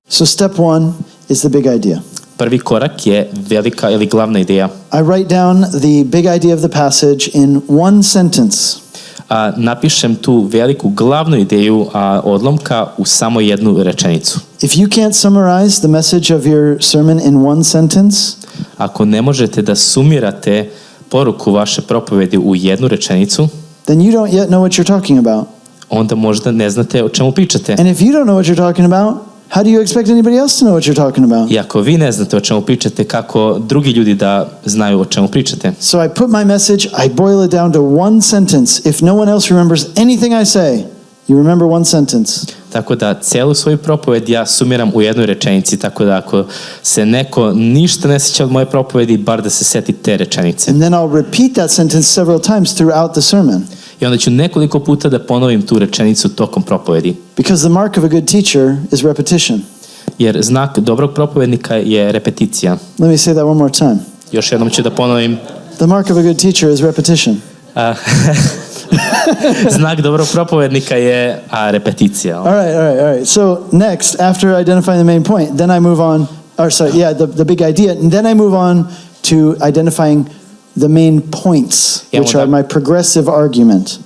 So step 1 is the big idea. Prvi korak je velika ili glavna ideja. I write down the big idea of the passage in one sentence. Napišem tu veliku glavnu ideju odlomka u samo jednu rečenicu. If you can't summarize the message of your sermon in one sentence, ako ne možete da sumirate poruku vaše propovedi u jednu rečenicu, then you don't yet know what you're talking about. onda možda ne znate o čemu pričate. And if you don't know what you're talking about, how do you expect anybody else to know what you're talking about? I ako vi ne znate o čemu pričate, kako drugi ljudi da znaju o čemu pričate? So I put my message, I boil it down to one sentence. If no one else remembers anything I say, you remember one sentence. Tako da celu svoju propoved ja sumiram u jednoj rečenici, tako da ako se neko ništa ne sjeća od moje propovedi, bar da se seti te rečenice. And then I'll repeat that sentence several times throughout the sermon. I onda ću nekoliko puta da ponovim tu rečenicu tokom propovedi. Because the mark of a good teacher is repetition. Jer znak dobrog propovednika je repeticija. Let me say that one more time. Još jednom ću da ponovim. The mark of a good teacher is repetition. Znak dobrog propovednika je repeticija. All right. So next, after identifying the main point, then I move on, the big idea, and then I move on to identifying the main points, which are my progressive argument.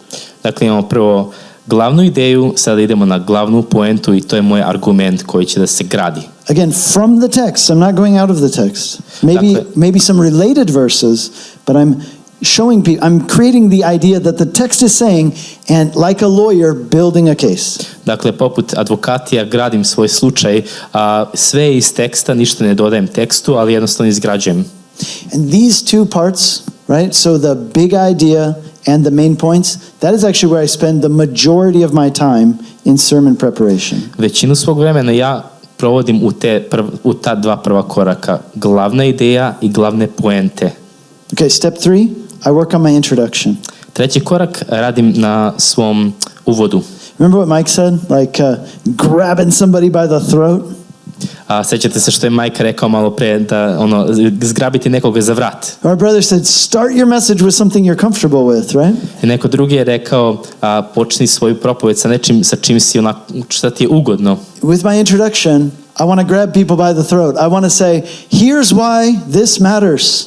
Dakle, imamo prvo glavnu ideju, sada idemo na glavnu poentu i to je moj argument koji će da se gradi. Again, from the text, I'm not going out of the text. Maybe some related verses, but I'm creating the idea that the text is saying, and like a lawyer, building a case. Dakle, poput advokatija gradim svoj slučaj, sve je iz teksta, ništa ne dodajem tekstu, ali jednostavno izgrađujem. And these two parts, right? So the big idea and the main points, that is actually where I spend the majority of my time in sermon preparation. Većinu svog vremena ja provodim u ta dva prva koraka, glavna ideja i glavne poente. Okay, step 3, I work on my introduction. Treći korak radim na svom uvodu. Remember what Mike said? Like grabbing somebody by the throat? Sećate se što je Mike rekao malo pre, da zgrabiti nekoga za vrat. Our brother said, start your message with something you're comfortable with, right? I neko drugi je rekao, počni svoju propoved sa nečim sa čim si šta ti je ugodno. With my introduction, I want to grab people by the throat. I want to say, here's why this matters.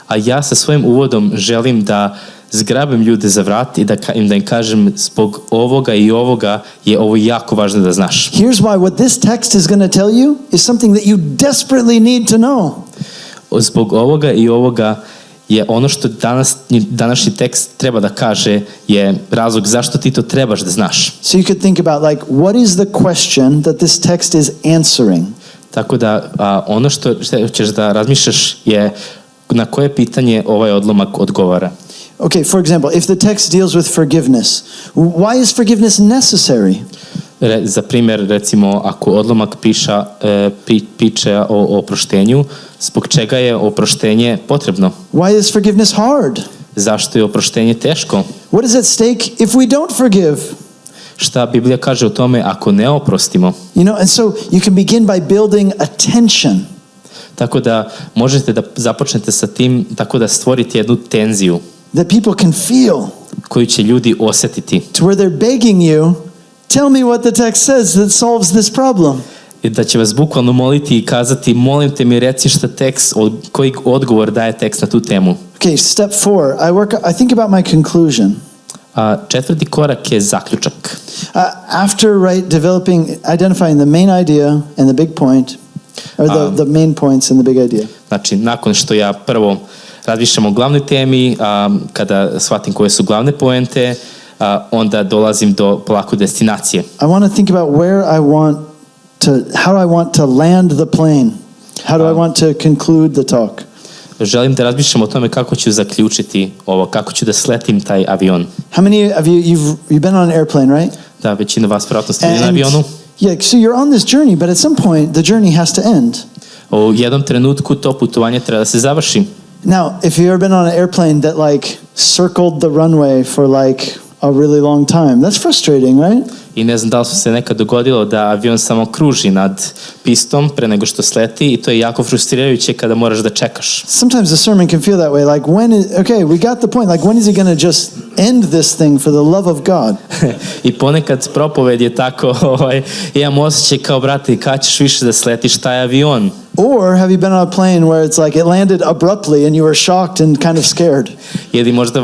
A ja sa svojim uvodom želim da zgrabim ljude za vrat i da im kažem zbog ovoga i ovoga je ovo jako važno da znaš. Here's why what this text is going to tell you is something that you desperately need to know. Zbog ovoga i ovoga je ono što današnji tekst treba da kaže je razlog zašto ti to trebaš da znaš. So you could think about like what is the question that this text is answering. Tako da ono što ćeš da razmišljaš je na koje pitanje ovaj odlomak odgovara. Okay, for example, if the text deals with forgiveness, why is forgiveness necessary? Za primjer, recimo, ako odlomak piše o oproštenju, zbog čega je oproštenje potrebno? Why is forgiveness hard? Zašto je oproštenje teško? What is at stake if we don't forgive? Šta Biblija kaže o tome ako ne oprostimo? And so you can begin by building a tension. Tako da možete da započnete sa tim, tako da stvorite jednu tenziju. That people can feel. Koju će ljudi osjetiti. To where they're begging you, tell me what the text says that solves this problem. I da će vas bukvalno moliti i kazati, molim te mi reci šta tekst, koji odgovor daje tekst na tu temu. Okay, step 4, I think about my conclusion. Četvrti korak je zaključak. After identifying the main idea and the big point, or the main points and the big idea. Znači, nakon što ja prvo razmišljam o glavnoj temi, kada shvatim koje su glavne poente, onda dolazim do polako destinacije. I want to think about how I want to land the plane. How do I want to conclude the talk? Želim da razmišljam o tome kako ću zaključiti ovo, kako ću da sletim taj avion. How many of you've been on an airplane, right? Da, većina vas vjerojatno ste bili na avionu. Yeah, so you're on this journey, but at some point the journey has to end. U jednom trenutku to putovanje treba da se završi. Now, if you've ever been on an airplane that circled the runway for a really long time. That's frustrating, right? I ne znam da li se nekad dogodilo da avion samo kruži nad pistom pre nego što sleti i to je jako frustrirajuće kada moraš da čekaš. Sometimes the sermon can feel that way, like okay, we got the point, like when is he going to just end this thing for the love of God? I ponekad propoved je tako, imam osjećaj kao, brate, kad ćeš više da sletiš taj avion? Or have you been on a plane where it's like it landed abruptly and you were shocked and kind of scared? Ili možda,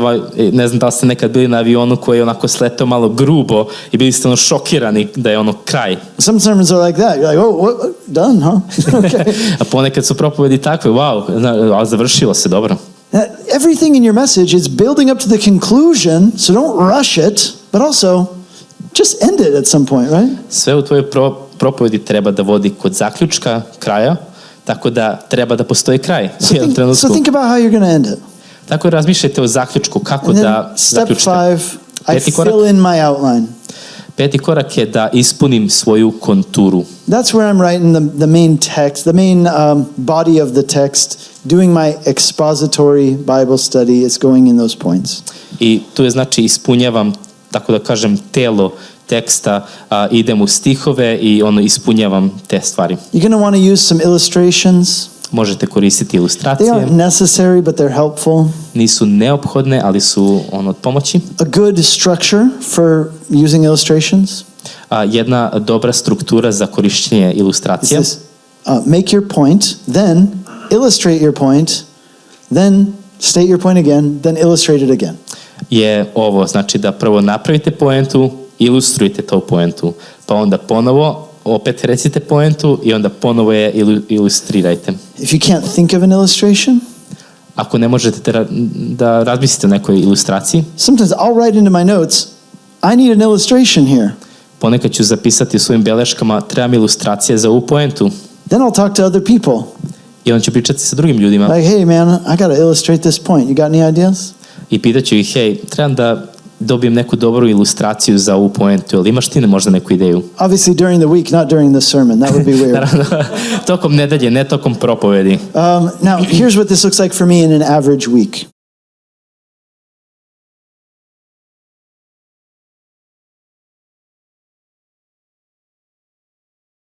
ne znam da li ste nekad bili na avionu koji je onako sletao malo grubo i bili ste ono šokirani da je ono kraj. Some sermons are like that. You're like, oh, what? Done, huh? Okay. A ponekad su propovedi takve, wow, završilo se, dobro. Everything in your message is building up to the conclusion, so don't rush it, but also just end it at some point, right? Sve u tvojoj propovedi treba da vodi kod zaključka, kraja, tako da treba da postoji kraj. So think about how you're going to end it. Tako razmišljajte o zaključku, kako da zaključite. Step 5, I fill in my outline. Peti korak je da ispunim svoju konturu. That's where I'm writing the main text, the main body of the text, doing my expository Bible study is going in those points. I tu je znači ispunjavam, tako da kažem, telo teksta, idem u stihove i ispunjavam te stvari. You're going to want to use some illustrations. Možete koristiti ilustracije. They aren't necessary, but they're helpful. Nisu neophodne, ali su od pomoći. A good structure for using illustrations. Jedna dobra struktura za korišćenje ilustracija. Make your point, then illustrate your point, then state your point again, then illustrate it again. Je ovo, znači da prvo napravite poentu, ilustrujte tu poentu, pa onda ponovo opet recite poentu i onda ponovo je ilustrirajte. If you can't think of an illustration, ako ne možete da razmislite o nekoj ilustraciji, sometimes I'll write into my notes, I need an illustration here. Ponekad ću zapisati u svojim beleškama, trebam ilustracije za ovu poentu. Then I'll talk to other people. I onda ću pričati sa drugim ljudima. Like, hey man, I got to illustrate this point. You got any ideas? I pitaću ih, hej, trebam da dobijem neku dobru ilustraciju za ovu poentu, ali imaš ti možda neku ideju? Obviously during the week, not during the sermon. That would be weird. Naravno, tokom nedelje, ne tokom propovedi. Now, here's what this looks like for me in an average week.